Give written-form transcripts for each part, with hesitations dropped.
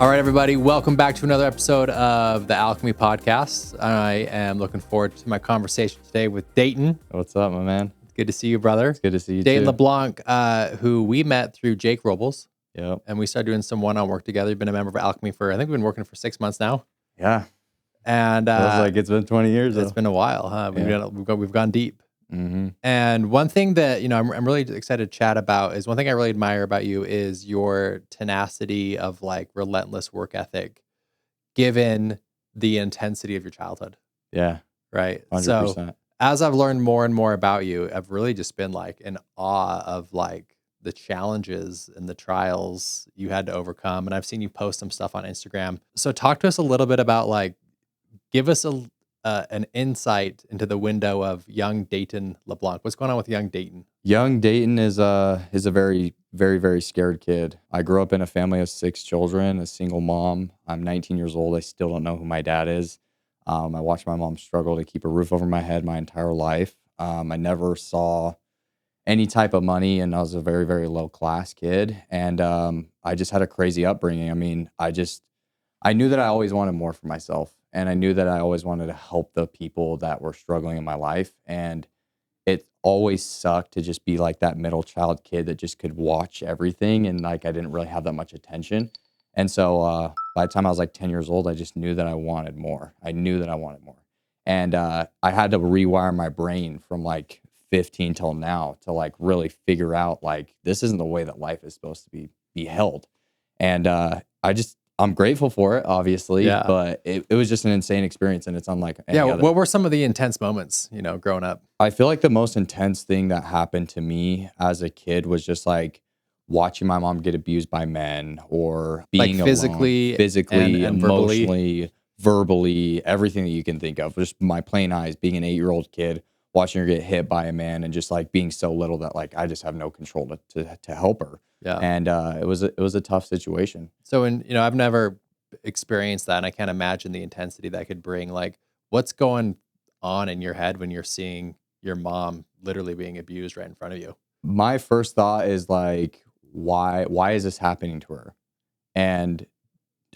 All right, everybody, welcome back to another episode of the Alchemy Podcast. I am looking forward to my conversation today with Dayton. What's up, my man? It's good to see you, brother. It's good to see you Dayton too. LeBlanc, who we met through Jake Robles. Yep. And we started doing some one-on work together. You've been a member of Alchemy for, I think we've been working for 6 months now. Yeah. And Feels like it's been 20 years. It's been a while, huh? Yeah. We've gone deep. Mm-hmm. And one thing that, I'm really excited to chat about is one thing I really admire about you is your tenacity of like relentless work ethic, given the intensity of your childhood. Yeah. Right. 100%. So as I've learned more and more about you, I've really just been like in awe of like the challenges and the trials you had to overcome. And I've seen you post some stuff on Instagram. So talk to us a little bit about like, give us an insight into the window of young Dayton LeBlanc. What's going on with young Dayton? Young Dayton is a very, very, very scared kid. I grew up in a family of 6 children, a single mom. I'm 19 years old. I still don't know who my dad is. I watched my mom struggle to keep a roof over my head my entire life. I never saw any type of money, and I was a very, very low class kid. And I just had a crazy upbringing. I mean, I knew that I always wanted more for myself. And I knew that I always wanted to help the people that were struggling in my life. And it always sucked to just be like that middle child kid that just could watch everything. And like, I didn't really have that much attention. And so by the time I was like 10 years old, I just knew that I wanted more. I knew that I wanted more. And I had to rewire my brain from like 15 till now to like really figure out like, this isn't the way that life is supposed to be held. And I'm grateful for it, obviously, but it was just an insane experience, and it's unlike any other. What were some of the intense moments, growing up? I feel like the most intense thing that happened to me as a kid was just like watching my mom get abused by men, or being like physically and emotionally, verbally, everything that you can think of. Just my plain eyes, being an 8-year-old kid, watching her get hit by a man, and just like being so little that like I just have no control to help her. Yeah. And it was a tough situation. So, I've never experienced that, and I can't imagine the intensity that could bring. Like, what's going on in your head when you're seeing your mom literally being abused right in front of you? My first thought is like, why is this happening to her? And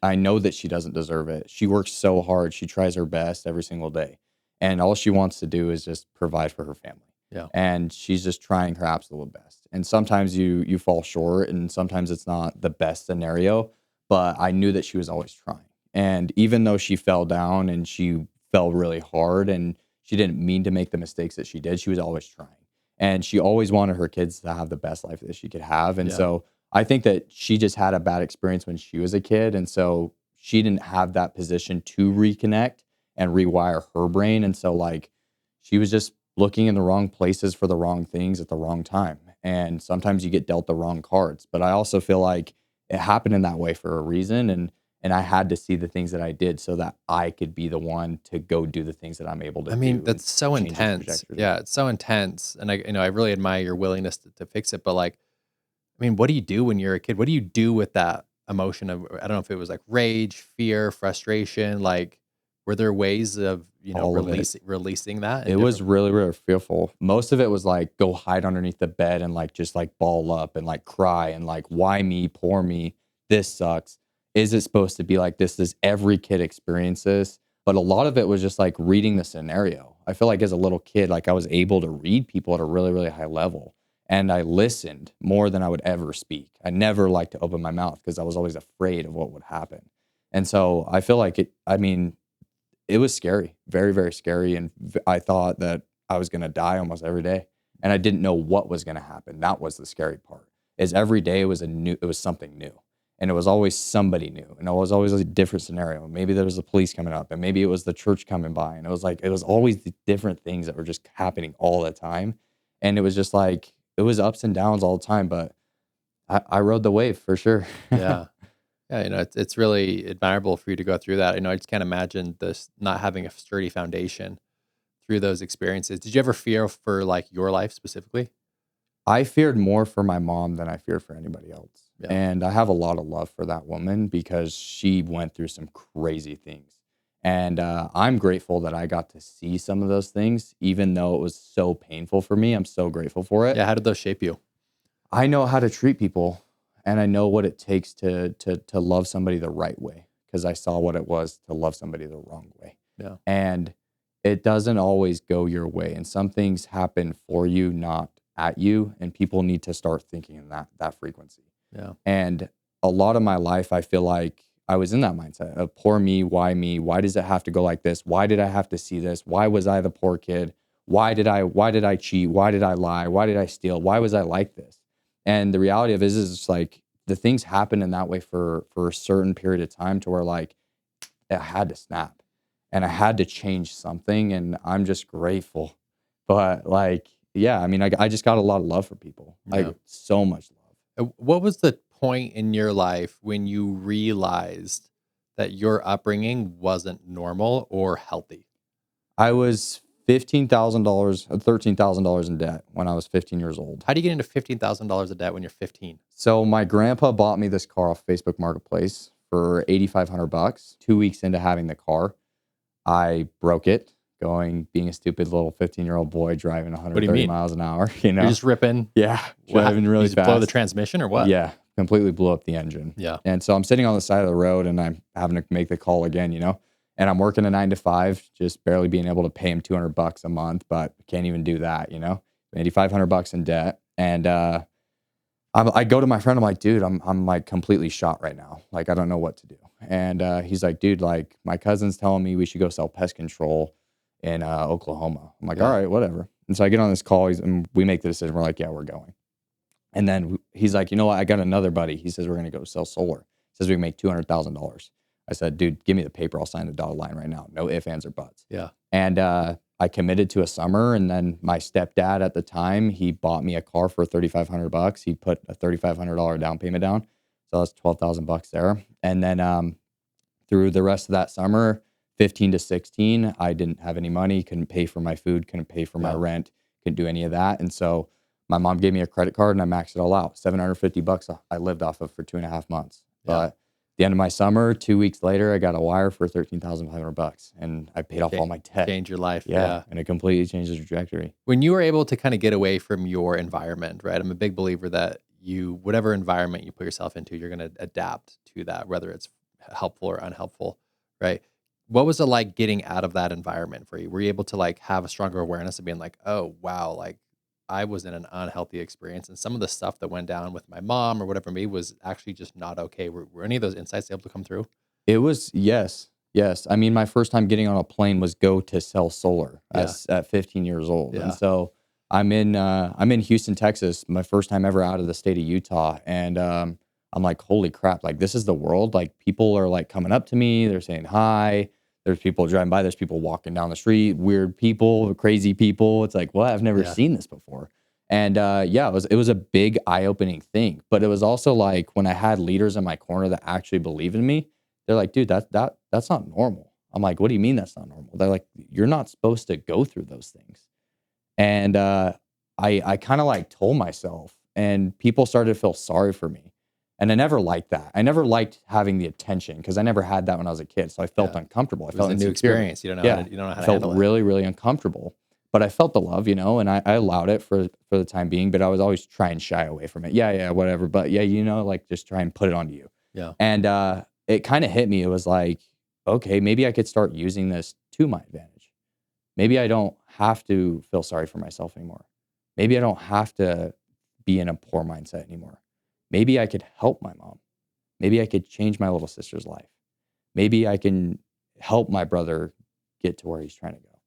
I know that she doesn't deserve it. She works so hard. She tries her best every single day. And all she wants to do is just provide for her family. Yeah. And she's just trying her absolute best. And sometimes you fall short, and sometimes it's not the best scenario, but I knew that she was always trying. And even though she fell down and she fell really hard and she didn't mean to make the mistakes that she did, she was always trying. And she always wanted her kids to have the best life that she could have. And so I think that she just had a bad experience when she was a kid. And so she didn't have that position to reconnect and rewire her brain. And so like she was just looking in the wrong places for the wrong things at the wrong time. And sometimes you get dealt the wrong cards. But I also feel like it happened in that way for a reason. And I had to see the things that I did so that I could be the one to go do the things that I'm able to do. I mean, that's so intense. Yeah, it's so intense. And I really admire your willingness to fix it. But like, I mean, what do you do when you're a kid? What do you do with that emotion of, I don't know if it was like rage, fear, frustration, like, were there ways of, releasing that? It was really, really fearful. Most of it was like, go hide underneath the bed and like, just like ball up and like cry and like, why me? Poor me. This sucks. Is it supposed to be like this? Does every kid experience this? But a lot of it was just like reading the scenario. I feel like as a little kid, like I was able to read people at a really, really high level. And I listened more than I would ever speak. I never liked to open my mouth because I was always afraid of what would happen. And so I feel like it was scary, very, very scary. And I thought that I was going to die almost every day. And I didn't know what was going to happen. That was the scary part, is every day it was something new. And it was always somebody new. And it was always a different scenario. Maybe there was the police coming up, and maybe it was the church coming by. And it was always the different things that were just happening all the time. And it was just like, it was ups and downs all the time, but I rode the wave for sure. Yeah. Yeah, it's really admirable for you to go through that. I just can't imagine this not having a sturdy foundation through those experiences. Did you ever fear for like your life specifically? I feared more for my mom than I feared for anybody else. Yeah. And I have a lot of love for that woman because she went through some crazy things. And I'm grateful that I got to see some of those things, even though it was so painful for me. I'm so grateful for it. Yeah. How did those shape you? I know how to treat people, and I know what it takes to love somebody the right way, because I saw what it was to love somebody the wrong way. Yeah. And it doesn't always go your way, and some things happen for you, not at you, and people need to start thinking in that frequency. Yeah. And a lot of my life, I feel like I was in that mindset of poor me? Why does it have to go like this? Why did I have to see this? Why was I the poor kid? Why did I cheat? Why did I lie? Why did I steal? Why was I like this? And the reality of it is it's like the things happen in that way for a certain period of time to where like it had to snap and I had to change something, and I'm just grateful. But like, yeah, I mean, I just got a lot of love for people, like Yeah. so much love. What was the point in your life when you realized that your upbringing wasn't normal or healthy? I was $15,000, $13,000 in debt when I was 15 years old. How do you get into $15,000 of debt when you're 15? So my grandpa bought me this car off Facebook Marketplace for $8,500. 2 weeks into having the car, I broke it, being a stupid little 15-year-old boy driving What do you 130 mean? miles an hour, you know? You're just ripping. Yeah, What, driving really you just blow the fast. transmission or what? Yeah, completely blew up the engine. Yeah. And so I'm sitting on the side of the road and I'm having to make the call again, you know? And I'm working a 9 to 5, just barely being able to pay him $200 a month, but can't even do that, you know? $8,500 in debt. And I go to my friend, I'm like, dude, I'm like completely shot right now. Like, I don't know what to do. And he's like, dude, like my cousin's telling me we should go sell pest control in Oklahoma. I'm like, Yeah. all right, whatever. And so I get on this call and we make the decision. We're like, yeah, we're going. And then he's like, you know what? I got another buddy. He says, we're going to go sell solar. He says we can make $200,000. I said, dude, give me the paper. I'll sign the dotted line right now. No ifs, ands, or buts. Yeah. And I committed to a summer. And then my stepdad at the time, he bought me a car for $3,500. He put a $3,500 down payment down. So that's $12,000 there. And then through the rest of that summer, 15 to 16, I didn't have any money, couldn't pay for my food, couldn't pay for my rent, couldn't do any of that. And so my mom gave me a credit card and I maxed it all out. $750 I lived off of for 2.5 months. Yeah. But the end of my summer, 2 weeks later, I got a wire for $13,500 and I paid off all my debt. Change your life. Yeah. And it completely changed the trajectory. When you were able to kind of get away from your environment, right? I'm a big believer that whatever environment you put yourself into, you're going to adapt to that, whether it's helpful or unhelpful, right? What was it like getting out of that environment for you? Were you able to like have a stronger awareness of being like, oh, wow, like I was in an unhealthy experience and some of the stuff that went down with my mom or whatever me was actually just not okay. Were any of those insights able to come through? It was, yes. I mean, my first time getting on a plane was go to sell solar at 15 years old. Yeah. And so I'm in Houston, Texas, my first time ever out of the state of Utah. And I'm like, holy crap, like this is the world. Like people are like coming up to me, they're saying hi. There's people driving by, there's people walking down the street, weird people, crazy people. It's like, well, I've never seen this before. And it was a big eye-opening thing. But it was also like when I had leaders in my corner that actually believed in me, they're like, dude, that's not normal. I'm like, what do you mean that's not normal? They're like, you're not supposed to go through those things. And I kind of like told myself, and people started to feel sorry for me. And I never liked that. I never liked having the attention because I never had that when I was a kid. So I felt uncomfortable. I felt a new experience. You don't know how to handle it. I felt really, really uncomfortable. But I felt the love, you know, and I allowed it for the time being. But I was always trying to shy away from it. Yeah, whatever. But yeah, you know, like just try and put it onto you. Yeah. And it kind of hit me. It was like, okay, maybe I could start using this to my advantage. Maybe I don't have to feel sorry for myself anymore. Maybe I don't have to be in a poor mindset anymore. Maybe I could help my mom. Maybe I could change my little sister's life. Maybe I can help my brother get to where he's trying to go.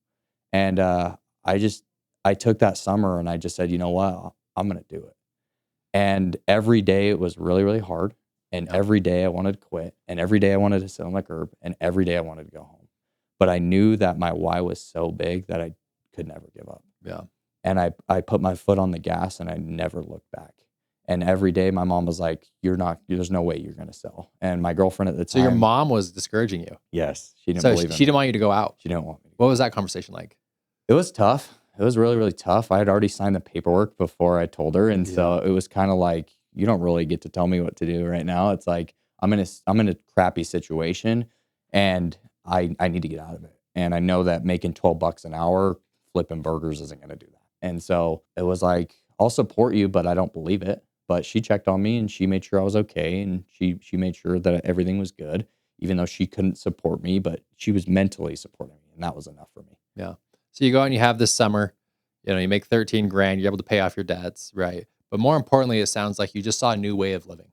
And I took that summer and I just said, you know what, I'm going to do it. And every day it was really, really hard. And every day I wanted to quit. And every day I wanted to sit on the curb. And every day I wanted to go home. But I knew that my why was so big that I could never give up. Yeah. And I put my foot on the gas and I never looked back. And every day my mom was like, there's no way you're going to sell. And my girlfriend at the time. So your mom was discouraging you? Yes. She didn't believe in she didn't want you to go out? She didn't want me. What was that conversation like? It was tough. It was really, really tough. I had already signed the paperwork before I told her. And so it was kind of like, you don't really get to tell me what to do right now. It's like, I'm in a crappy situation and I need to get out of it. And I know that making $12 an hour flipping burgers isn't going to do that. And so it was like, I'll support you, but I don't believe it. But she checked on me and she made sure I was okay. And she made sure that everything was good, even though she couldn't support me, but she was mentally supporting me. And that was enough for me. Yeah. So you go out and you have this summer, you make 13 grand, you're able to pay off your debts, right? But more importantly, it sounds like you just saw a new way of living,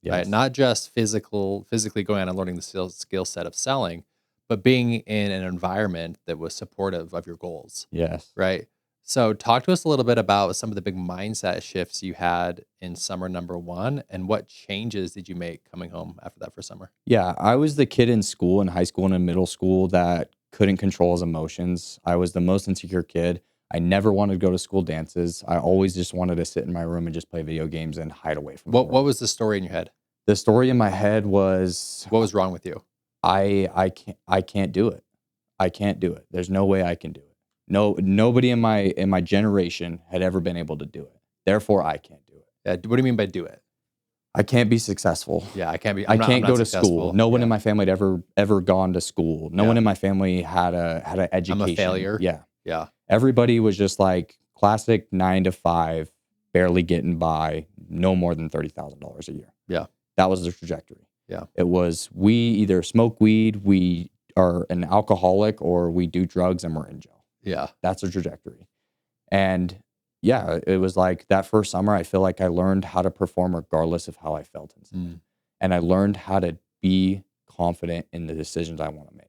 right? Yes. Not just physically going out and learning the skill set of selling, but being in an environment that was supportive of your goals, Yes. right? So talk to us a little bit about some of the big mindset shifts you had in summer number one, and what changes did you make coming home after that first summer? Yeah, I was the kid in school, in high school and in middle school, that couldn't control his emotions. I was the most insecure kid. I never wanted to go to school dances. I always just wanted to sit in my room and just play video games and hide away from the What world. was the story in your head? The story in my head was, What was wrong with you? I can't do it. I can't do it. There's no way I can do it. Nobody in my generation had ever been able to do it. Therefore, I can't do it. Yeah, what do you mean by do it? I can't be successful. Yeah, I can't be. I I'm can't not go to successful. school. No one Yeah. in my family had ever gone to school. No Yeah. one in my family had an education. I'm a failure. Yeah. Yeah. Everybody was just like classic 9 to 5, barely getting by, no more than $30,000 a year. Yeah. That was the trajectory. Yeah. It was, we either smoke weed, we are an alcoholic, or we do drugs and we're in jail. Yeah. That's the trajectory. And yeah, it was like that first summer, I feel like I learned how to perform regardless of how I felt inside. And I learned how to be confident in the decisions I want to make.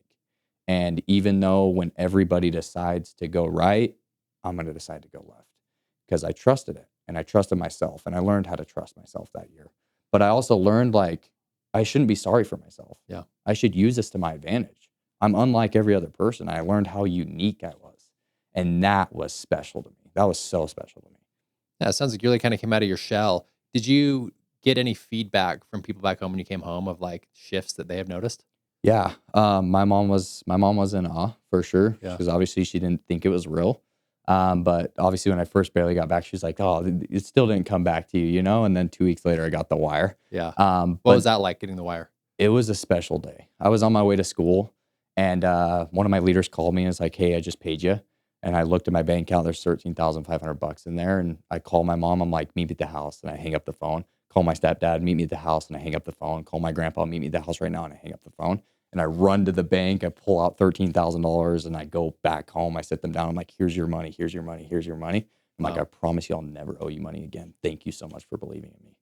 And even though when everybody decides to go right, I'm going to decide to go left, because I trusted it and I trusted myself, and I learned how to trust myself that year. But I also learned, like, I shouldn't be sorry for myself. Yeah. I should use this to my advantage. I'm unlike every other person. I learned how unique I was. And that was special to me. That was so special to me. Yeah, it sounds like you really kind of came out of your shell. Did you get any feedback from people back home when you came home of like shifts that they have noticed? Yeah. My mom was in awe for sure. Yeah. Because obviously she didn't think it was real. But obviously when I first barely got back, she was like, "Oh, it still didn't come back to you, And then 2 weeks later, I got the wire. Yeah. What What was that like, getting the wire? It was a special day. I was on my way to school, and one of my leaders called me and was like, "Hey, I just paid you." And I looked at my bank account. There's $13,500 in there. And I call my mom. I'm like, "Meet me at the house." And I hang up the phone. Call my stepdad, "Meet me at the house." And I hang up the phone. Call my grandpa, "Meet me at the house right now." And I hang up the phone. And I run to the bank. I pull out $13,000 and I go back home. I sit them down. I'm like, "Here's your money. Here's your money. Here's your money." I'm like, Wow. "I promise you I'll never owe you money again. Thank you so much for believing in me."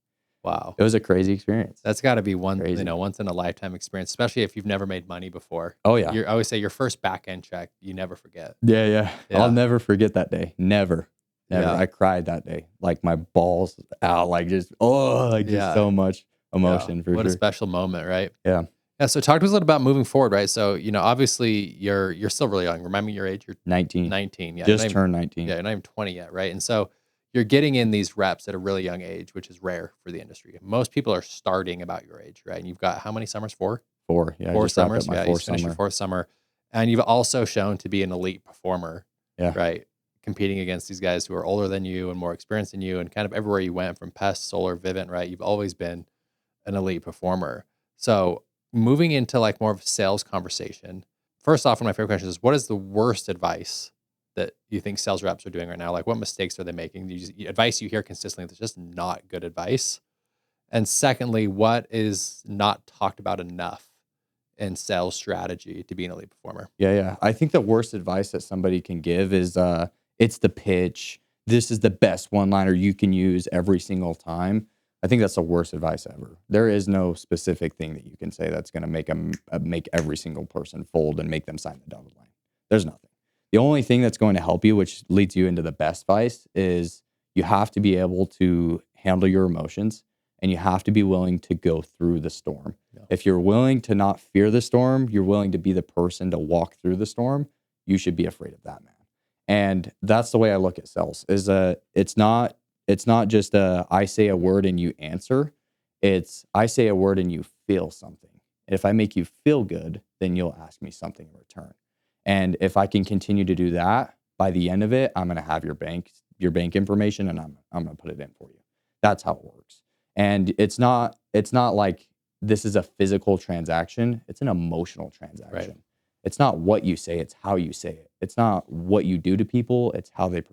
Wow. It was a crazy experience. That's got to be once Crazy. in a lifetime experience, especially if you've never made money before. Oh, yeah. I always say your first back end check, you never forget. Yeah. Yeah. I'll never forget that day. Never. Yeah. I cried that day. Like my balls out, like just Yeah. so much emotion Yeah. for What sure. a special moment, right? Yeah. Yeah. So talk to us a little about moving forward, right? So, obviously you're still really young. Remind me your age. You're 19. 19. Yeah. Just you're not turned 19. even, yeah, you're not even 20 yet, right? And so you're getting in these reps at a really young age, which is rare for the industry. Most people are starting about your age, right? And you've got how many summers? 4? 4. Yeah. I 4 just wrapped summers. up my Yeah, you fourth finished your summer. 4th summer. And you've also shown to be an elite performer, Yeah. right? Competing against these guys who are older than you and more experienced than you, and kind of everywhere you went, from Pest, Solar, Vivint, right? You've always been an elite performer. So moving into like more of a sales conversation, first off, one of my favorite questions is, what is the worst advice that you think sales reps are doing right now? Like, what mistakes are they making? Advice you hear consistently that's just not good advice. And secondly, what is not talked about enough in sales strategy to be an elite performer? Yeah. I think the worst advice that somebody can give is it's the pitch. This is the best one-liner you can use every single time. I think that's the worst advice ever. There is no specific thing that you can say that's going to make every single person fold and make them sign the dotted line. There's nothing. The only thing that's going to help you, which leads you into the best advice, is you have to be able to handle your emotions, and you have to be willing to go through the storm. Yeah. If you're willing to not fear the storm, you're willing to be the person to walk through the storm, you should be afraid of that man. And that's the way I look at sales. It's not just I say a word and you answer. It's I say a word and you feel something. If I make you feel good, then you'll ask me something in return. And if I can continue to do that, by the end of it, I'm going to have your bank information, and I'm going to put it in for you. That's how it works. And it's not like this is a physical transaction. It's an emotional transaction. Right. It's not what you say, it's how you say it. It's not what you do to people, it's how they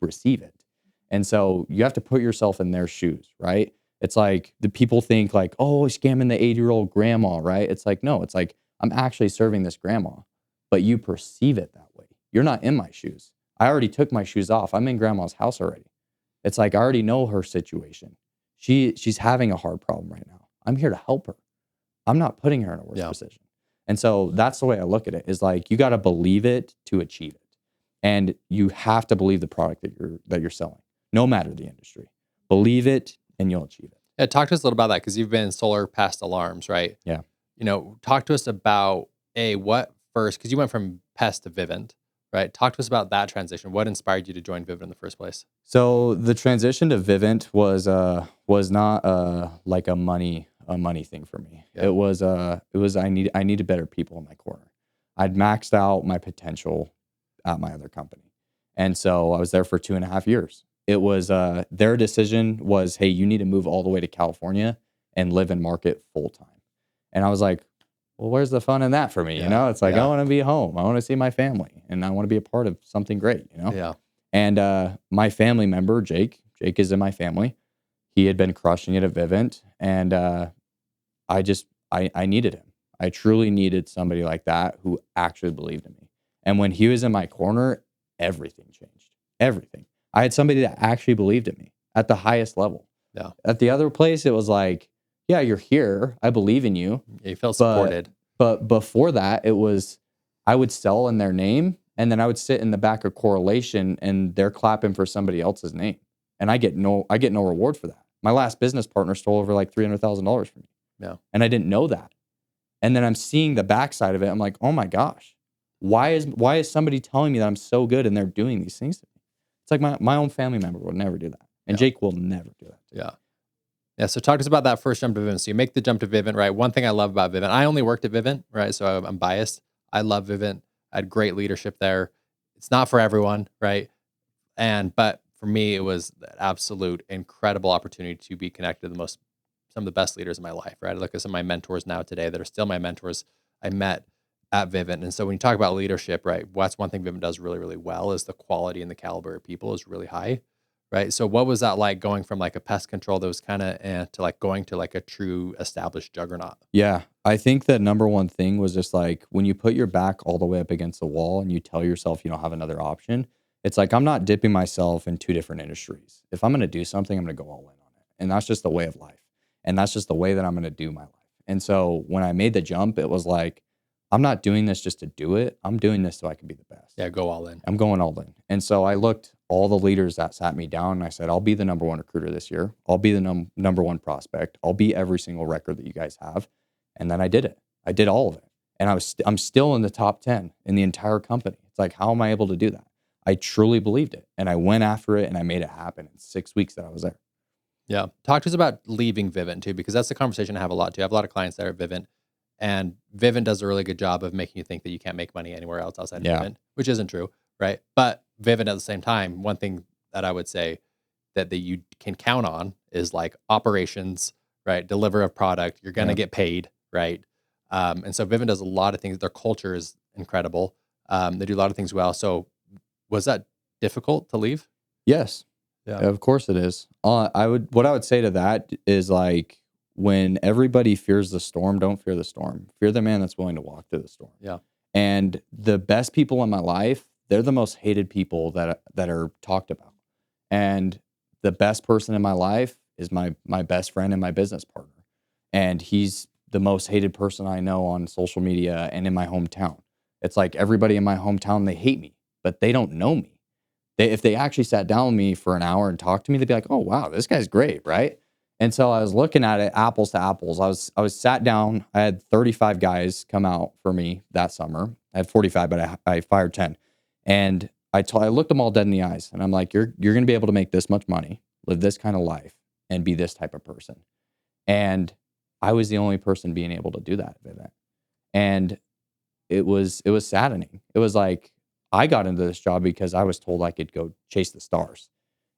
receive it. And so you have to put yourself in their shoes, right? It's like the people think like, oh, scamming the 80-year-old grandma, right? It's like, no, it's like I'm actually serving this grandma, but you perceive it that way. You're not in my shoes. I already took my shoes off. I'm in grandma's house already. It's like I already know her situation. She's having a hard problem right now. I'm here to help her. I'm not putting her in a worse position. And so that's the way I look at it, is like you got to believe it to achieve it. And you have to believe the product that you're selling, no matter the industry. Believe it and you'll achieve it. Yeah, talk to us a little about that, because you've been in solar pest alarms, right? Yeah. Talk to us about what first, because you went from Pest to Vivint, right? Talk to us about that transition. What inspired you to join Vivint in the first place? So the transition to Vivint was not like a money thing for me. Yeah. It was I needed better people in my corner. I'd maxed out my potential at my other company, and so I was there for 2.5 years. It was their decision was, hey, you need to move all the way to California and live and market full time. And I was like, well, where's the fun in that for me? Yeah. It's like I want to be home. I want to see my family, and I want to be a part of something great. Yeah. And my family member, Jake is in my family. He had been crushing it at Vivint, and I needed him. I truly needed somebody like that who actually believed in me. And when he was in my corner, everything changed. Everything. I had somebody that actually believed in me at the highest level. Yeah. At the other place, it was like, yeah, you're here. I believe in you. Yeah, you felt supported. But before that, it was I would sell in their name, and then I would sit in the back of correlation, and they're clapping for somebody else's name, and I get no reward for that. My last business partner stole over like $300,000 from me. Yeah. And I didn't know that. And then I'm seeing the backside of it. I'm like, oh my gosh, why is somebody telling me that I'm so good and they're doing these things to me? It's like my own family member would never do that, and Jake will never do that. Yeah. Yeah. So talk to us about that first jump to Vivint. So you make the jump to Vivint, right? One thing I love about Vivint, I only worked at Vivint, right? So I'm biased. I love Vivint. I had great leadership there. It's not for everyone, right? But for me, it was an absolute incredible opportunity to be connected to some of the best leaders in my life, right? I look at some of my mentors now today that are still my mentors I met at Vivint. And so when you talk about leadership, right, that's one thing Vivint does really, really well, is the quality and the caliber of people is really high, right? So what was that like, going from like a pest control that was kind of to like going to like a true established juggernaut? Yeah. I think the number one thing was just like when you put your back all the way up against the wall and you tell yourself you don't have another option, it's like I'm not dipping myself in two different industries. If I'm going to do something, I'm going to go all in on it. And that's just the way of life. And that's just the way that I'm going to do my life. And so when I made the jump, it was like, I'm not doing this just to do it. I'm doing this so I can be the best. Yeah, go all in. I'm going all in. And so I looked all the leaders that sat me down and I said, I'll be the number one recruiter this year. I'll be the number one prospect. I'll be every single record that you guys have. And then I did it. I did all of it. And I'm still in the top 10 in the entire company. It's like, how am I able to do that? I truly believed it. And I went after it and I made it happen in 6 weeks that I was there. Yeah. Talk to us about leaving Vivint too, because that's the conversation I have a lot too. I have a lot of clients that are at Vivint, and Vivint does a really good job of making you think that you can't make money anywhere else outside of Vivint, which isn't true, right? But Vivint at the same time, one thing that I would say that you can count on is like operations, right? Deliver a product, you're going to get paid, right? And so Vivint does a lot of things. Their culture is incredible. They do a lot of things well. So was that difficult to leave? Yes. Yeah. Of course it is. What I would say to that is like, when everybody fears the storm, don't fear the storm. Fear the man that's willing to walk through the storm. Yeah. And the best people in my life, they're the most hated people that are talked about. And the best person in my life is my best friend and my business partner. And he's the most hated person I know on social media and in my hometown. It's like everybody in my hometown, they hate me, but they don't know me. If they actually sat down with me for an hour and talked to me, they'd be like, oh, wow, this guy's great, right? And so I was looking at it apples to apples. I was sat down. I had 35 guys come out for me that summer. I had 45, but I fired 10. And I looked them all dead in the eyes. And I'm like, you're going to be able to make this much money, live this kind of life, and be this type of person. And I was the only person being able to do that at Vivint. And it was saddening. It was like, I got into this job because I was told I could go chase the stars.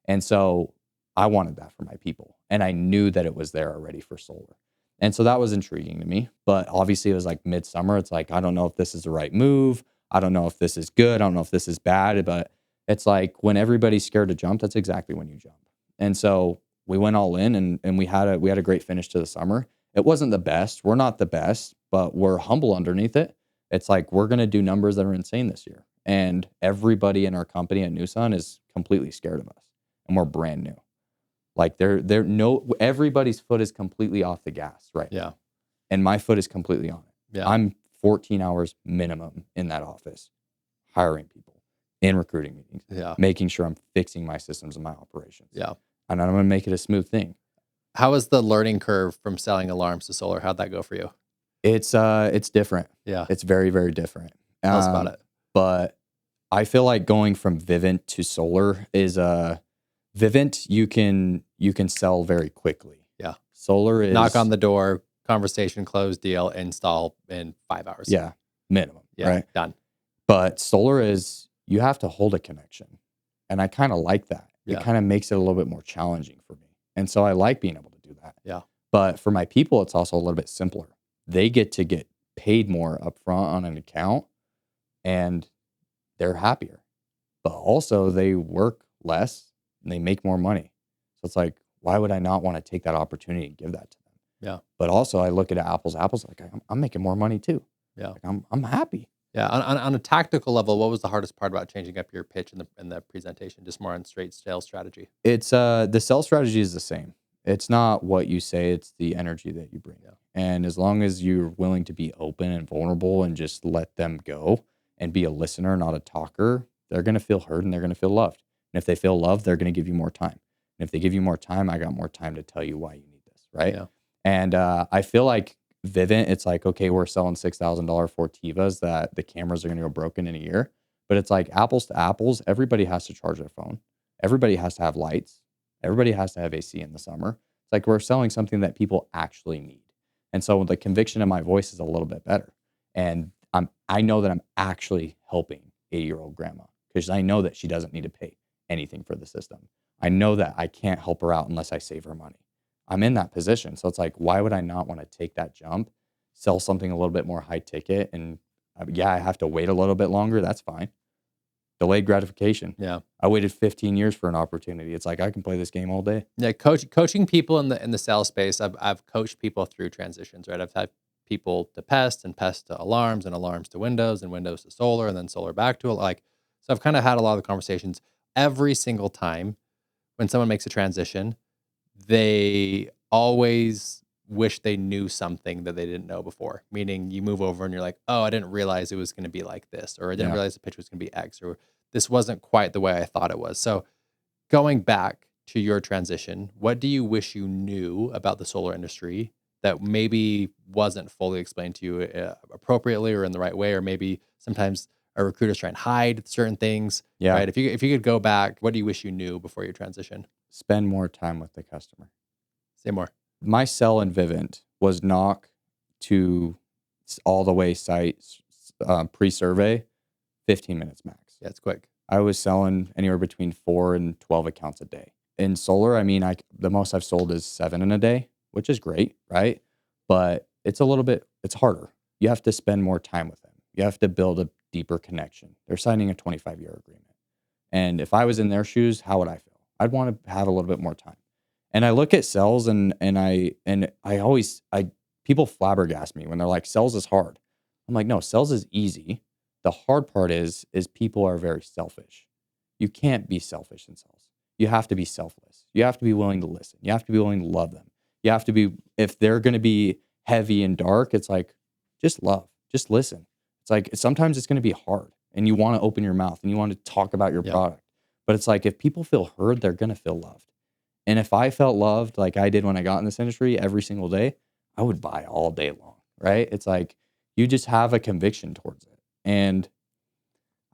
And so I wanted that for my people. And I knew that it was there already for solar. And so that was intriguing to me. But obviously it was like midsummer. It's like, I don't know if this is the right move. I don't know if this is good. I don't know if this is bad. But it's like when everybody's scared to jump, that's exactly when you jump. And so we went all in and we had a great finish to the summer. It wasn't the best. We're not the best, but we're humble underneath it. It's like we're going to do numbers that are insane this year. And everybody in our company at New Sun is completely scared of us. And we're brand new. Like everybody's foot is completely off the gas right now. And my foot is completely on it. Yeah. I'm 14 hours minimum in that office, hiring people, in recruiting meetings, making sure I'm fixing my systems and my operations. Yeah. And I'm going to make it a smooth thing. How was the learning curve from selling alarms to solar? How'd that go for you? It's different. Yeah. It's very, very different. Tell us about it. But I feel like going from Vivint to solar is Vivint, you can sell very quickly. Yeah. Solar is knock on the door, conversation, close, deal, install in 5 hours. Yeah. Minimum. Yeah. Right. Done. But solar is you have to hold a connection. And I kind of like that. Yeah. It kind of makes it a little bit more challenging for me. And so I like being able to do that. Yeah. But for my people, it's also a little bit simpler. They get to get paid more upfront on an account and they're happier. But also they work less and they make more money. So it's like, why would I not want to take that opportunity and give that to them? Yeah. But also I look at apples, like I'm making more money too. Yeah. Like I'm happy. Yeah. On a tactical level, what was the hardest part about changing up your pitch in the presentation? Just more on straight sales strategy. It's the sales strategy is the same. It's not what you say, it's the energy that you bring. Yeah. And as long as you're willing to be open and vulnerable and just let them go and be a listener, not a talker, they're going to feel heard and they're going to feel loved. And if they feel loved, they're going to give you more time. And if they give you more time, I got more time to tell you why you need this, right? Yeah. And I feel like Vivint, it's like, okay, we're selling $6,000 Fortivas that the cameras are going to go broken in a year. But it's like apples to apples. Everybody has to charge their phone. Everybody has to have lights. Everybody has to have AC in the summer. It's like we're selling something that people actually need. And so the conviction in my voice is a little bit better. And I know that I'm actually helping 80-year-old grandma because I know that she doesn't need to pay anything for the system. I know that I can't help her out unless I save her money. I'm in that position. So it's like, why would I not want to take that jump, sell something a little bit more high ticket? And I have to wait a little bit longer. That's fine. Delayed gratification. Yeah. I waited 15 years for an opportunity. It's like, I can play this game all day. Yeah. Coaching people in the sales space. I've coached people through transitions, right? I've had people to Pest and Pest to alarms and alarms to Windows and Windows to solar and then solar back to it. So I've kind of had a lot of conversations. Every single time when someone makes a transition, they always wish they knew something that they didn't know before. Meaning you move over and you're like, oh, I didn't realize it was going to be like this, or I didn't realize the pitch was going to be X, or this wasn't quite the way I thought it was. So going back to your transition, what do you wish you knew about the solar industry that maybe wasn't fully explained to you appropriately or in the right way, or maybe sometimes our recruiters try and hide certain things. Yeah. Right. If you could go back, what do you wish you knew before your transition? Spend more time with the customer. Say more. My sell in Vivint was knock to all the way site pre-survey, 15 minutes max. Yeah, it's quick. I was selling anywhere between 4 and 12 accounts a day. In solar, I mean, the most I've sold is 7 in a day, which is great, right? But it's harder. You have to spend more time with them. You have to build a deeper connection. They're signing a 25-year agreement. And if I was in their shoes, how would I feel? I'd want to have a little bit more time. And I look at sales and people flabbergast me when they're like, sales is hard. I'm like, no, sales is easy. The hard part is people are very selfish. You can't be selfish in sales. You have to be selfless. You have to be willing to listen. You have to be willing to love them. You have to be, if they're going to be heavy and dark, it's like, just love, just listen. It's like, sometimes it's going to be hard and you want to open your mouth and you want to talk about your product. But it's like, if people feel heard, they're going to feel loved. And if I felt loved like I did when I got in this industry every single day, I would buy all day long, right? It's like, you just have a conviction towards it. And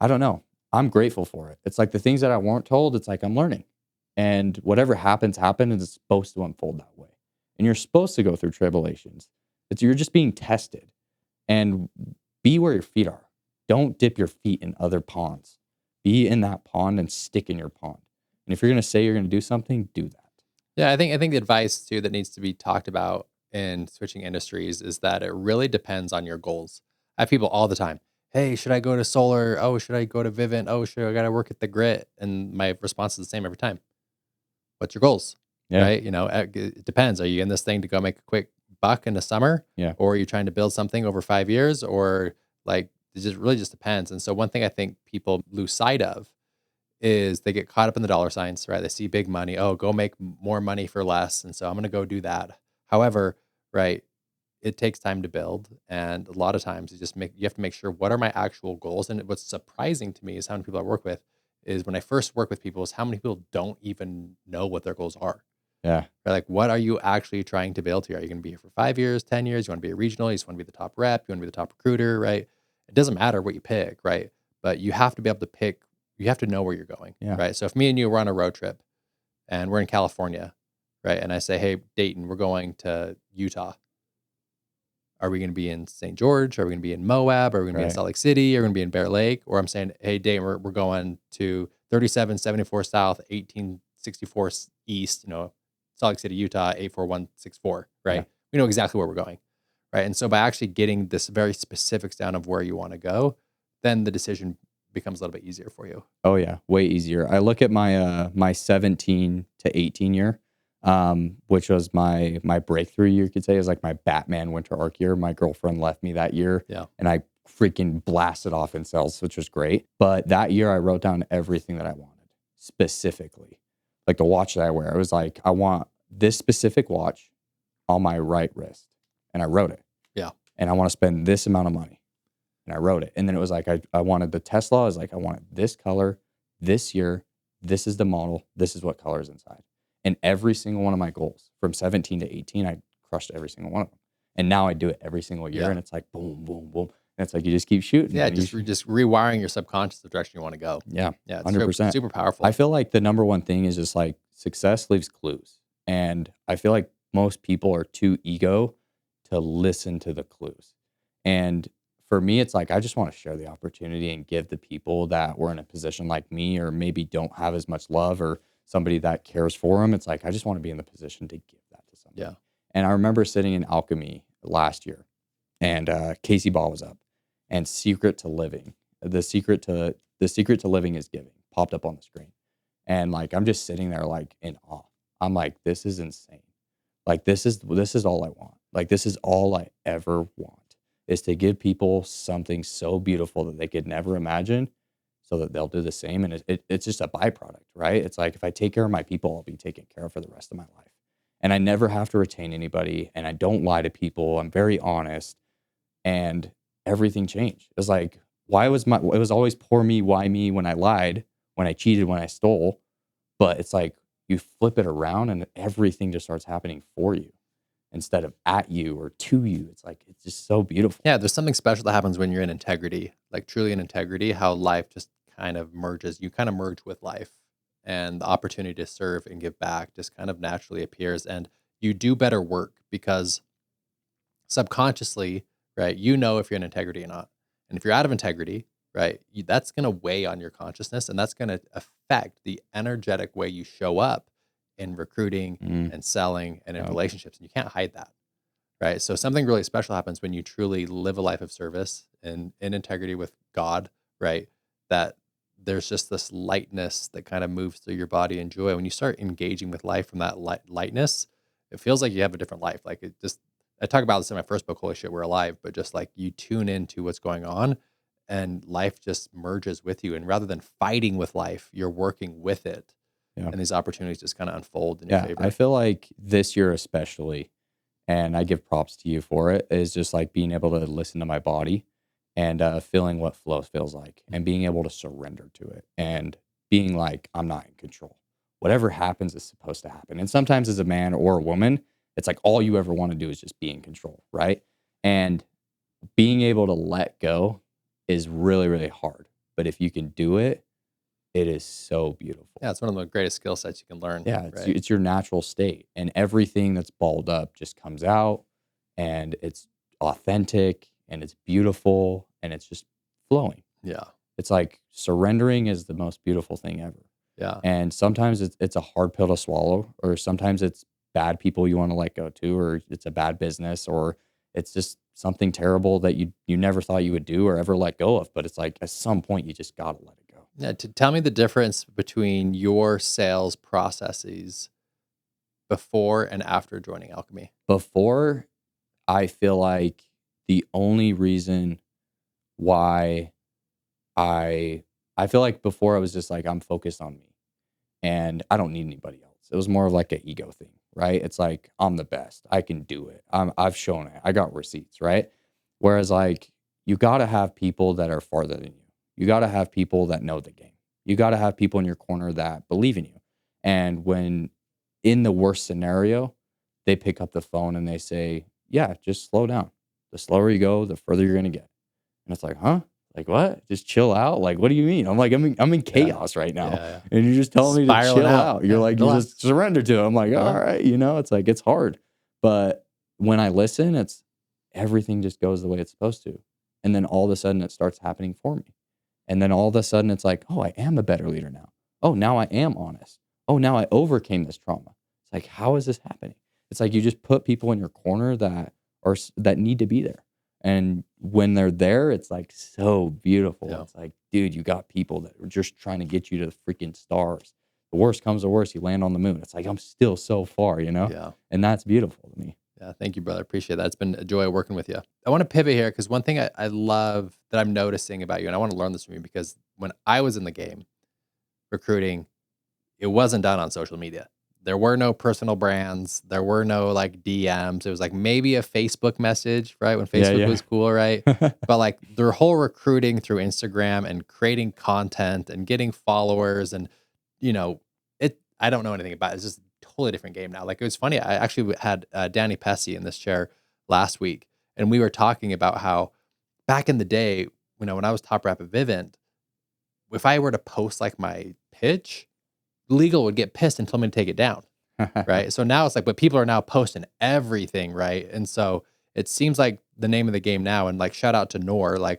I don't know, I'm grateful for it. It's like the things that I weren't told, it's like I'm learning. And whatever happens, and it's supposed to unfold that way. And you're supposed to go through tribulations. You're just being tested. And be where your feet are. Don't dip your feet in other ponds. Be in that pond and stick in your pond. And if you're going to say you're going to do something, do that. Yeah, I think the advice too that needs to be talked about in switching industries is that it really depends on your goals. I have people all the time. Hey, should I go to solar? Oh, should I go to Vivint? Oh, should I gotta work at the grit? And my response is the same every time. What's your goals? Yeah. Right? It depends. Are you in this thing to go make a quick buck in the summer? Yeah. Or are you trying to build something over 5 years? Or like it just really just depends. And so one thing I think people lose sight of is they get caught up in the dollar signs, right? They see big money. Oh, go make more money for less. And so I'm going to go do that. However, right, it takes time to build. And a lot of times you have to make sure what are my actual goals. And what's surprising to me is how many people I work with is when I first work with people is how many people don't even know what their goals are. Yeah. Right? Like, what are you actually trying to build here? Are you going to be here for 5 years, 10 years? You want to be a regional? You just want to be the top rep? You want to be the top recruiter, right? It doesn't matter what you pick, right? But you have to be able to pick, you have to know where you're going, Yeah. right? So if me and you were on a road trip and we're in California, right? And I say, hey, Dayton, we're going to Utah. Are we going to be in St. George? Are we going to be in Moab? Are we going to be in Right. Salt Lake City? Are we going to be in Bear Lake? Or I'm saying, hey, Dayton, we're going to 3774 South, 1864 East, Salt Lake City, Utah, 84164, right? Yeah. We know exactly where we're going, right? And so by actually getting this very specifics down of where you want to go, then the decision becomes a little bit easier for you. Oh yeah, way easier. I look at my 17 to 18 year, which was my breakthrough year. You could say is like my Batman winter arc year. My girlfriend left me that year, Yeah. and I freaking blasted off in sales, which was great. But that year, I wrote down everything that I wanted specifically, like the watch that I wear. It was like I want this specific watch on my right wrist, and I wrote it. Yeah. And I want to spend this amount of money. And I wrote it. And then it was like, I wanted the Tesla. I was like, I wanted this color, this year. This is the model. This is what color is inside. And every single one of my goals from 17 to 18, I crushed every single one of them. And now I do it every single year. Yeah. And it's like, boom, boom, boom. And it's like, you just keep shooting. Yeah. and Just rewiring your subconscious the direction you want to go. yeah. Yeah. It's 100%. super powerful. I feel like the number one thing is just like success leaves clues. And I feel like most people are too ego to listen to the clues. And for me, it's like I just want to share the opportunity and give the people that were in a position like me or maybe don't have as much love or somebody that cares for them. It's like I just want to be in the position to give that to somebody. Yeah. And I remember sitting in Alchemy last year and Casey Ball was up and Secret to Living. The secret to living is giving popped up on the screen. And like I'm just sitting there like in awe. I'm like, this is insane. Like this is all I want. Like this is all I ever want. Is to give people something so beautiful that they could never imagine so that they'll do the same. And it's just a byproduct, right? It's like if I take care of my people, I'll be taken care of for the rest of my life. And I never have to retain anybody. And I don't lie to people. I'm very honest. And everything changed. It was like, it was always poor me, why me when I lied, when I cheated, when I stole. But it's like you flip it around and everything just starts happening for you. Instead of at you or to you. It's like, it's just so beautiful. Yeah, there's something special that happens when you're in integrity, like truly in integrity, how life just kind of merges. You kind of merge with life and the opportunity to serve and give back just kind of naturally appears. And you do better work because subconsciously, right, you know if you're in integrity or not. And if you're out of integrity, right, that's going to weigh on your consciousness and that's going to affect the energetic way you show up in recruiting and selling and in relationships. And you can't hide that, right? So something really special happens when you truly live a life of service and in integrity with God, right? That there's just this lightness that kind of moves through your body and joy. When you start engaging with life from that lightness, it feels like you have a different life. Like I talk about this in my first book, Holy Shit, We're Alive, but just like you tune into what's going on and life just merges with you. And rather than fighting with life, you're working with it. Yeah. And these opportunities just kind of unfold in your favor. I feel like this year especially, and I give props to you for it, is just like being able to listen to my body and feeling what flow feels like and being able to surrender to it and being like, I'm not in control. Whatever happens is supposed to happen. And sometimes as a man or a woman, it's like all you ever want to do is just be in control, right? And being able to let go is really, really hard. But if you can do it, it is so beautiful. Yeah, it's one of the greatest skill sets you can learn. Yeah, right? it's your natural state. And everything that's balled up just comes out and it's authentic and it's beautiful and it's just flowing. Yeah. It's like surrendering is the most beautiful thing ever. Yeah. And sometimes it's a hard pill to swallow, or sometimes it's bad people you want to let go to, or it's a bad business, or it's just something terrible that you never thought you would do or ever let go of. But it's like at some point you just gotta let it go. Yeah. Tell me the difference between your sales processes before and after joining Alchemy. Before, I feel like the only reason why I feel like before I was just like, I'm focused on me and I don't need anybody else. It was more of like an ego thing, right? It's like, I'm the best. I can do it. I've shown it. I got receipts, right? Whereas like you got to have people that are farther than you. You got to have people that know the game. You got to have people in your corner that believe in you. And when in the worst scenario, they pick up the phone and they say, yeah, just slow down. The slower you go, the further you're going to get. And it's like, huh? Like what? Just chill out? Like, what do you mean? I'm like, I'm in Yeah. chaos right now. Yeah. And you're just telling me to Spiraling chill out. out. You're Yeah, like, you relax. just surrender to it. I'm like, all Uh-huh. right, it's like, it's hard. But when I listen, it's everything just goes the way it's supposed to. And then all of a sudden it starts happening for me. And then all of a sudden it's like, oh, I am a better leader now. Oh, now I am honest. Oh, now I overcame this trauma. It's like, how is this happening? It's like you just put people in your corner that need to be there. And when they're there, it's like so beautiful. Yeah. It's like, dude, you got people that are just trying to get you to the freaking stars. The worst comes to worst, you land on the moon. It's like, I'm still so far, Yeah. And that's beautiful to me. Yeah. Thank you, brother. Appreciate that. It's been a joy working with you. I want to pivot here because one thing I love that I'm noticing about you, and I want to learn this from you because when I was in the game recruiting, it wasn't done on social media. There were no personal brands. There were no like DMs. It was like maybe a Facebook message, right? When Facebook was cool, right? But like their whole recruiting through Instagram and creating content and getting followers and, I don't know anything about it. It's just a totally different game now. Like it was funny. I actually had Danny Pesci in this chair last week and we were talking about how back in the day, when I was top rep at Vivint, if I were to post like my pitch, legal would get pissed and tell me to take it down. Right. So now it's like, but people are now posting everything. Right. And so it seems like the name of the game now, and like shout out to Noor's a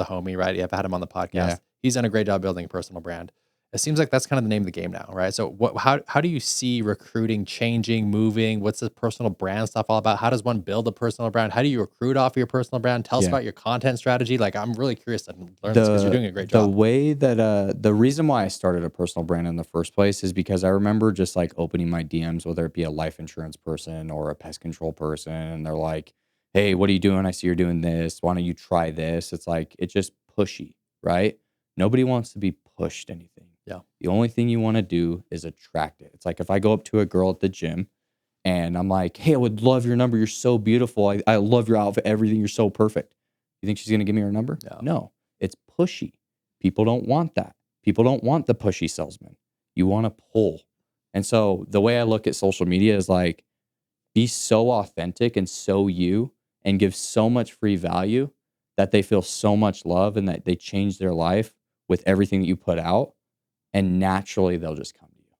homie, right? I've had him on the podcast. Yeah. He's done a great job building a personal brand. It seems like that's kind of the name of the game now, right? So how do you see recruiting changing, moving? What's the personal brand stuff all about? How does one build a personal brand? How do you recruit off your personal brand? Tell us about your content strategy. Like I'm really curious to learn this because you're doing a great job. The way that the reason why I started a personal brand in the first place is because I remember just like opening my DMs, whether it be a life insurance person or a pest control person, and they're like, hey, what are you doing? I see you're doing this. Why don't you try this? It's like, it's just pushy, right? Nobody wants to be pushed anything. Yeah. The only thing you want to do is attract it. It's like if I go up to a girl at the gym and I'm like, hey, I would love your number. You're so beautiful. I love your outfit, everything. You're so perfect. You think she's going to give me her number? No, it's pushy. People don't want that. People don't want the pushy salesman. You want to pull. And so the way I look at social media is like, be so authentic and so you and give so much free value that they feel so much love and that they change their life with everything that you put out. And naturally, they'll just come to you.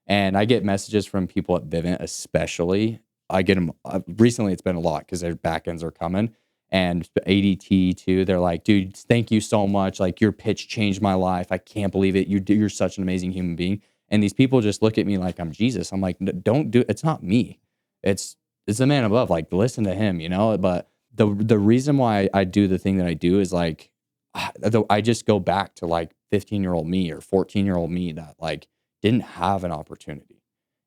And I get messages from people at Vivint, especially. I get them recently. It's been a lot because their back ends are coming, and ADT too. They're like, "Dude, thank you so much. Like your pitch changed my life. I can't believe it. You're such an amazing human being." And these people just look at me like I'm Jesus. I'm like, "Don't do. It's not me. It's the man above. Like listen to him, But the reason why I do the thing that I do is like, I just go back to like 15-year-old me or 14-year-old me that like didn't have an opportunity.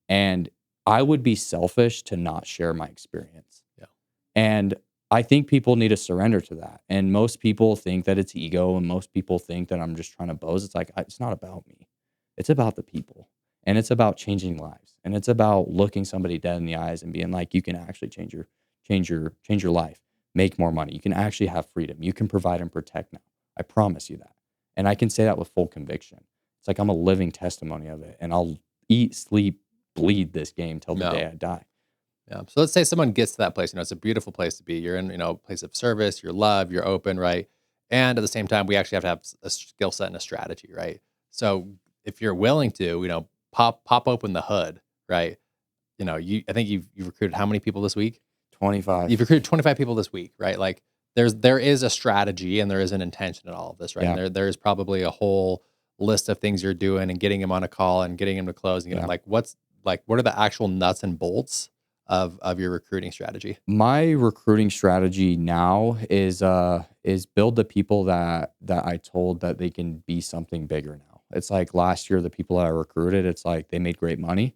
And I would be selfish to not share my experience. Yeah. And I think people need to surrender to that. And most people think that it's ego and most people think that I'm just trying to boast. It's like, it's not about me. It's about the people. And it's about changing lives. And it's about looking somebody dead in the eyes and being like, you can actually change your life, make more money. You can actually have freedom. You can provide and protect now. I promise you that. And I can say that with full conviction. It's like I'm a living testimony of it. And I'll eat, sleep, bleed this game till the day I die. Yeah. So let's say someone gets to that place. It's a beautiful place to be. You're in, a place of service, you're loved, you're open, right? And at the same time, we actually have to have a skill set and a strategy, right? So if you're willing to, pop open the hood, right? I think you've recruited how many people this week? 25. You've recruited 25 people this week, right? Like there is a strategy and there is an intention in all of this, right? Yeah. And there is probably a whole list of things you're doing and getting them on a call and getting them to close and getting Yeah. like what are the actual nuts and bolts of your recruiting strategy? My recruiting strategy now is build the people that I told that they can be something bigger now. It's like last year, the people that I recruited, it's like they made great money,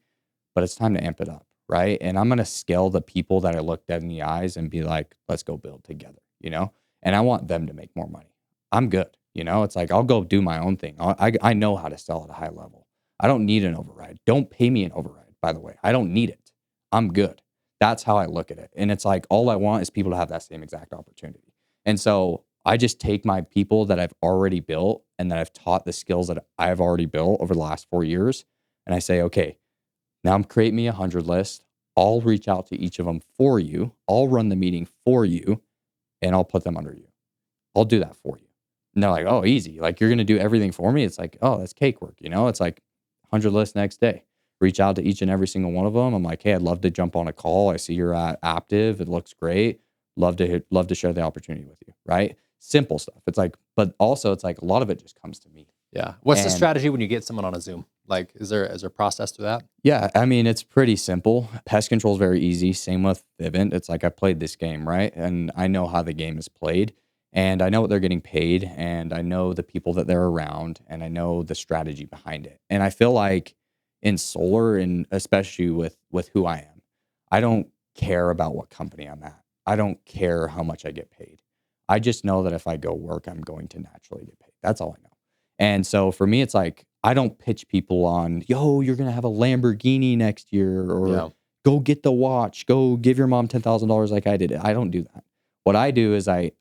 but it's time to amp it up, right? And I'm gonna scale the people that I looked at in the eyes and be like, let's go build together, you know? And I want them to make more money. I'm good, you know? It's like I'll go do my own thing. I know how to sell at a high level. I don't need an override. Don't pay me an override, by the way. I don't need it. I'm good. That's how I look at it. And it's like all I want is people to have that same exact opportunity. And so I just take my people that I've already built and that I've taught the skills that I've already built over the last 4 years. And I say, okay, now I'm create me 100 list. I'll reach out to each of them for you. I'll run the meeting for you and I'll put them under you. I'll do that for you. And they're like, oh, easy. Like you're going to do everything for me. It's like, oh, that's cake work. You know, it's like 100 lists next day. Reach out to each and every single one of them. I'm like, hey, I'd love to jump on a call. I see you're active. It looks great. Love to share the opportunity with you. Right? Simple stuff. It's like, but also it's like a lot of it just comes to me. Yeah. What's the And strategy when you get someone on a Zoom? Like, is there a process to that? yeah, I mean, it's pretty simple. Pest control is very easy. Same with Vivint. It's like I played this game, right? And I know how the game is played and I know what they're getting paid and I know the people that they're around and I know the strategy behind it. And I feel like in solar and especially with who I am, I don't care about what company I'm at. I don't care how much I get paid. I just know that if I go work, I'm going to naturally get paid. That's all I know. And so for me, it's like, I don't pitch people on, yo, you're going to have a Lamborghini next year or Yeah. go get the watch, go give your mom $10,000 like I did. I don't do that. What I do is I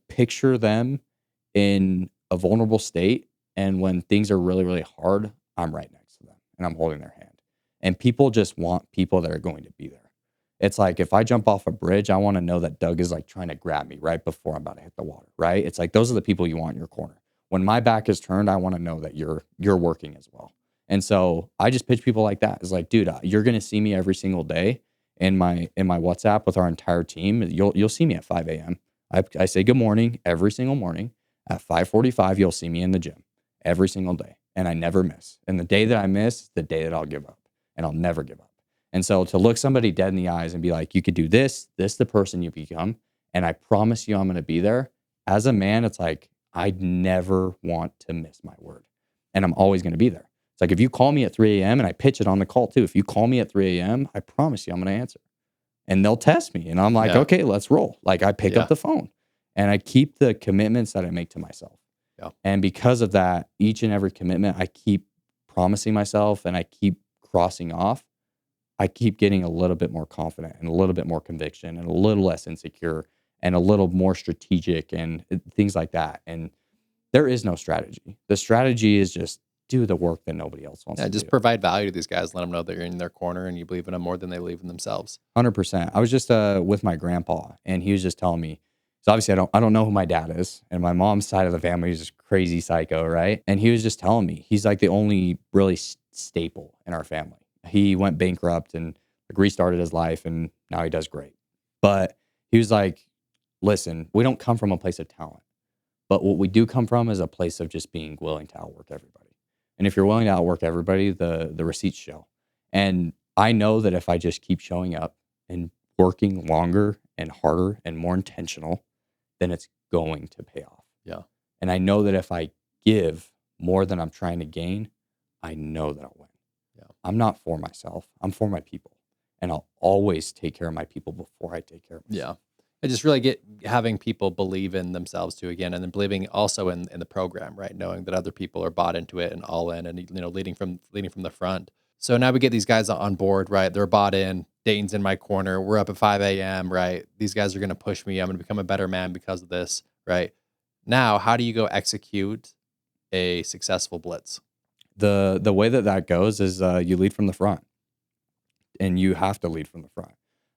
picture them in a vulnerable state. And when things are really, really hard, I'm right next to them and I'm holding their hand. And people just want people that are going to be there. It's like if I jump off a bridge, I want to know that Doug is like trying to grab me right before I'm about to hit the water, right? It's like those are the people you want in your corner. When my back is turned, I want to know that you're working as well. And so I just pitch people like that. It's like, dude, you're going to see me every single day in my WhatsApp with our entire team. You'll see me at 5 a.m. I say good morning every single morning. At 5:45, you'll see me in the gym every single day, and I never miss. And the day that I miss is the day that I'll give up, and I'll never give up. And so to look somebody dead in the eyes and be like, you could do this the person you become, and I promise you I'm going to be there. As a man, it's like, I'd never want to miss my word. And I'm always going to be there. It's like if you call me at 3 a.m. and I pitch it on the call too, if you call me at 3 a.m., I promise you I'm going to answer. And they'll test me. And I'm like, Yeah. okay, let's roll. Like I pick Yeah. up the phone and I keep the commitments that I make to myself. Yeah. And because of that, each and every commitment I keep promising myself and I keep crossing off, I keep getting a little bit more confident and a little bit more conviction and a little less insecure and a little more strategic and things like that. And there is no strategy. The strategy is just do the work that nobody else wants Yeah, to just do. provide value to these guys. Let them know that you're in their corner and you believe in them more than they believe in themselves. 100%. I was just with my grandpa and he was just telling me, so obviously I don't know who my dad is and my mom's side of the family is just crazy psycho, right? And he was just telling me he's like the only really staple in our family. He went bankrupt and like restarted his life and now he does great. But he was like, listen, we don't come from a place of talent, but what we do come from is a place of just being willing to outwork everybody. And if you're willing to outwork everybody, the receipts show. And I know that if I just keep showing up and working longer and harder and more intentional, then it's going to pay off. Yeah. And I know that if I give more than I'm trying to gain, I know that I'll win. Yeah. I'm not for myself. I'm for my people. And I'll always take care of my people before I take care of myself. Yeah. And just really having people believe in themselves too again, and then believing also in the program, right? Knowing that other people are bought into it and all in and leading from the front. So now we get these guys on board, right? They're bought in. Dayton's in my corner. We're up at 5 a.m., right? These guys are going to push me. I'm going to become a better man because of this, right? Now, how do you go execute a successful blitz? The way that goes is you lead from the front, and you have to lead from the front.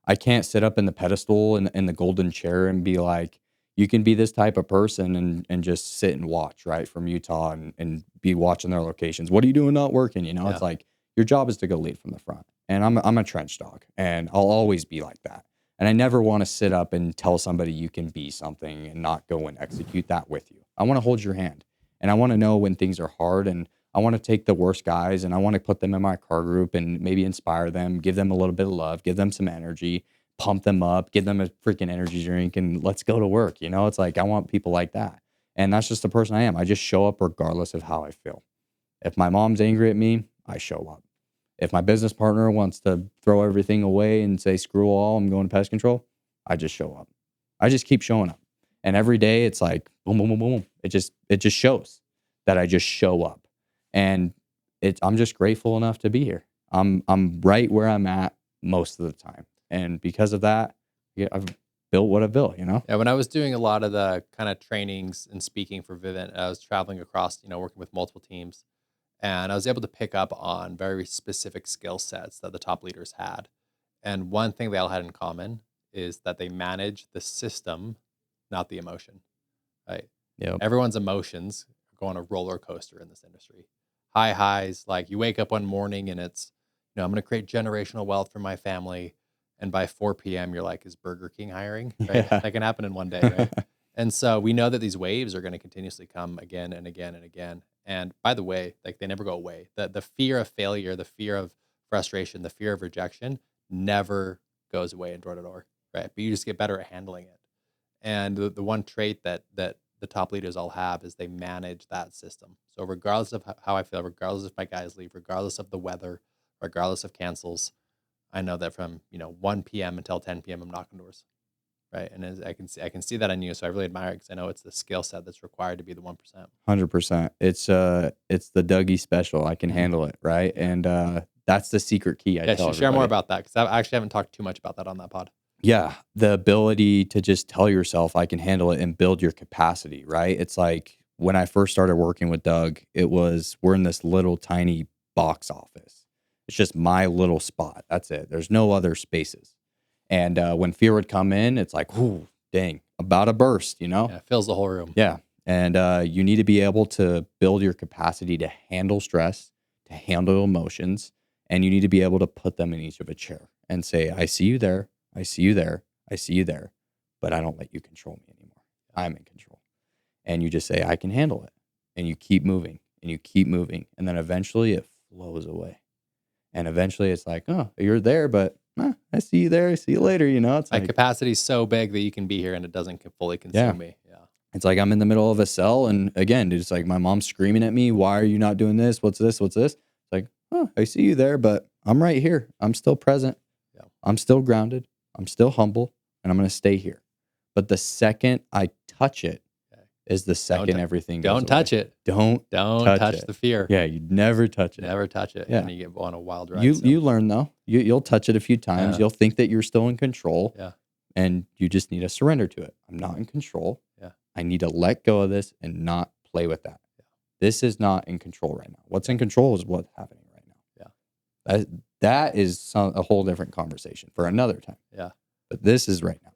I can't sit up in the pedestal in the golden chair and be like, you can be this type of person and just sit and watch, right, from Utah and be watching their locations. What are you doing not working? You know, Yeah. It's like your job is to go lead from the front. And I'm a trench dog, and I'll always be like that. And I never want to sit up and tell somebody you can be something and not go and execute that with you. I want to hold your hand. And I want to know when things are hard, and I want to take the worst guys and I want to put them in my car group and maybe inspire them, give them a little bit of love, give them some energy, pump them up, give them a freaking energy drink, and let's go to work. You know, it's like I want people like that. And that's just the person I am. I just show up regardless of how I feel. If my mom's angry at me, I show up. If my business partner wants to throw everything away and say, screw all, I'm going to pest control, I just show up. I just keep showing up. And every day it's like, boom, boom, boom, boom. It just shows that I just show up. And I'm just grateful enough to be here. I'm right where I'm at most of the time. And because of that, yeah, I've built what I've built, you know? Yeah, when I was doing a lot of the kind of trainings and speaking for Vivint, I was traveling across, working with multiple teams. And I was able to pick up on very specific skill sets that the top leaders had. And one thing they all had in common is that they manage the system, not the emotion, right? Yep. Everyone's emotions go on a roller coaster in this industry. High highs, like you wake up one morning and it's, I'm going to create generational wealth for my family. And by 4 p.m., you're like, is Burger King hiring? Right? Yeah. That can happen in one day, right? And so we know that these waves are going to continuously come again and again and again. And by the way, like they never go away. The fear of failure, the fear of frustration, the fear of rejection never goes away in door to door, right? But you just get better at handling it. And the one trait that the top leaders all have is they manage that system. So regardless of how I feel, regardless if my guys leave, regardless of the weather, regardless of cancels, I know that from 1 p.m. until 10 p.m. I'm knocking doors. Right. And as I can see that on you. So I really admire it because I know it's the skill set that's required to be the 1%. 100%. It's the Dougie special. I can handle it. Right. And that's the secret key. I tell share more everybody. about that because I actually haven't talked too much about that on that pod. Yeah. The ability to just tell yourself I can handle it and build your capacity. Right. It's like when I first started working with Doug, we're in this little tiny box office. It's just my little spot. That's it. There's no other spaces. And when fear would come in, it's like, ooh, dang, about to burst, Yeah, it fills the whole room. Yeah. And you need to be able to build your capacity to handle stress, to handle emotions, and you need to be able to put them in each of a chair and say, I see you there, I see you there, I see you there, but I don't let you control me anymore. I'm in control. And you just say, I can handle it. And you keep moving and you keep moving. And then eventually it flows away. And eventually it's like, oh, you're there, but I see you there. I see you later. It's My like capacity is so big that you can be here and it doesn't fully consume me. Yeah. It's like I'm in the middle of a cell. And again, it's like my mom's screaming at me. Why are you not doing this? What's this? What's this? It's like, oh, I see you there, but I'm right here. I'm still present. Yeah. I'm still grounded. I'm still humble. And I'm going to stay here. But the second I touch it is the second everything goes Don't touch away. it. Don't touch the fear. Yeah, you never touch it. Never touch it. Yeah. And you get on a wild ride. You learn though. You'll touch it a few times. Yeah. You'll think that you're still in control. Yeah. And you just need to surrender to it. I'm not in control. Yeah. I need to let go of this and not play with that. Yeah. This is not in control right now. What's in control is what's happening right now. Yeah. That is a whole different conversation for another time. Yeah. But this is right now.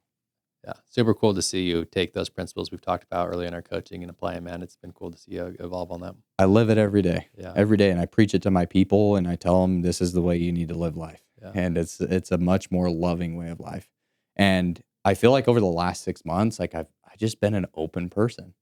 Yeah. Super cool to see you take those principles we've talked about earlier in our coaching and apply them, man. It's been cool to see you evolve on that. I live it every day. Yeah. Every day. And I preach it to my people and I tell them this is the way you need to live life. Yeah. And it's a much more loving way of life. And I feel like over the last 6 months, like I've just been an open person.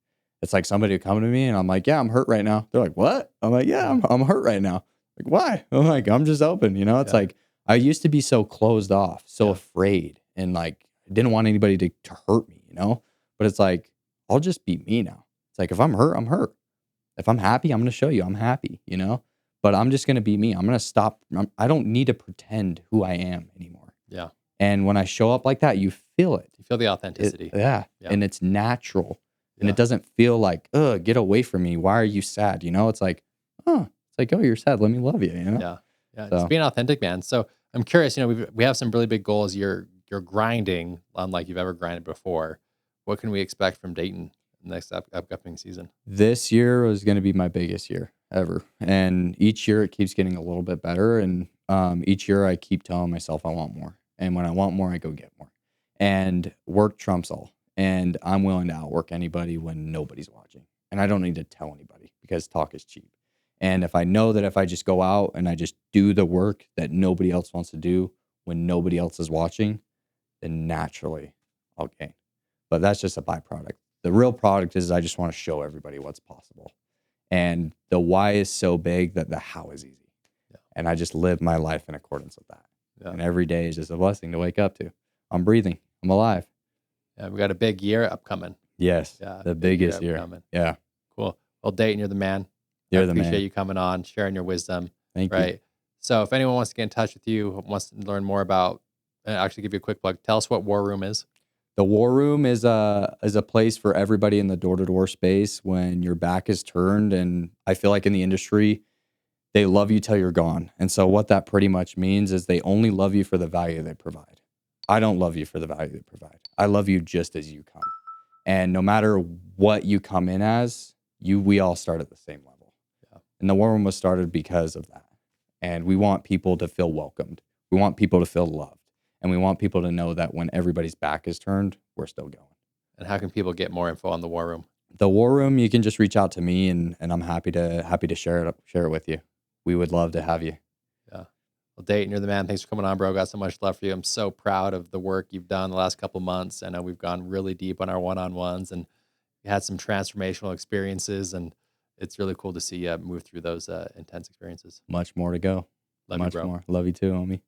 It's like somebody would come to me and I'm like, yeah, I'm hurt right now. They're like, what? I'm like, yeah, I'm hurt right now. Like, why? I'm like, I'm just open. It's like, I used to be so closed off, so afraid. And like, I didn't want anybody to hurt me, but it's like, I'll just be me now. It's like, if I'm hurt, I'm hurt. If I'm happy, I'm going to show you I'm happy, but I'm just going to be me. I'm going to stop. I don't need to pretend who I am anymore. Yeah. And when I show up like that, you feel it. You feel the authenticity. Yeah. And it's natural. And it doesn't feel like, get away from me. Why are you sad? It's like, oh, you're sad. Let me love you. Yeah. Yeah. So. Just being authentic, man. So I'm curious, we have some really big goals. You're grinding unlike you've ever grinded before. What can we expect from Dayton next upcoming season? This year was going to be my biggest year ever. And each year it keeps getting a little bit better. And each year I keep telling myself I want more. And when I want more, I go get more. And work trumps all. And I'm willing to outwork anybody when nobody's watching. And I don't need to tell anybody because talk is cheap. And if I know that if I just go out and I just do the work that nobody else wants to do when nobody else is watching, then naturally I'll gain. But that's just a byproduct. The real product is I just want to show everybody what's possible. And the why is so big that the how is easy. Yeah. And I just live my life in accordance with that. Yeah. And every day is just a blessing to wake up to. I'm breathing. I'm alive. Yeah, we got a big year upcoming. Yes. Yeah, The big biggest year. upcoming. Yeah. Cool. Well, Dayton, you're the man. You're I the appreciate man. you coming on, sharing your wisdom. Thank you. Right. So if anyone wants to get in touch with you, wants to learn more about, actually give you a quick plug. Tell us what War Room is. The War Room is a place for everybody in the door-to-door space when your back is turned. And I feel like in the industry, they love you till you're gone. And so what that pretty much means is they only love you for the value they provide. I don't love you for the value they provide. I love you just as you come. And no matter what you come in as, we all start at the same level. Yeah. And the War Room was started because of that. And we want people to feel welcomed. We want people to feel loved. And we want people to know that when everybody's back is turned, we're still going. And how can people get more info on the War Room? The War Room, you can just reach out to me, and I'm happy to share it with you. We would love to have you. Yeah. Well, Dayton, you're the man. Thanks for coming on, bro. Got so much love for you. I'm so proud of the work you've done the last couple months. I know we've gone really deep on our one-on-ones, and you had some transformational experiences, and it's really cool to see you move through those intense experiences. Much more to go. Love Much you, bro. more. Love you too, homie.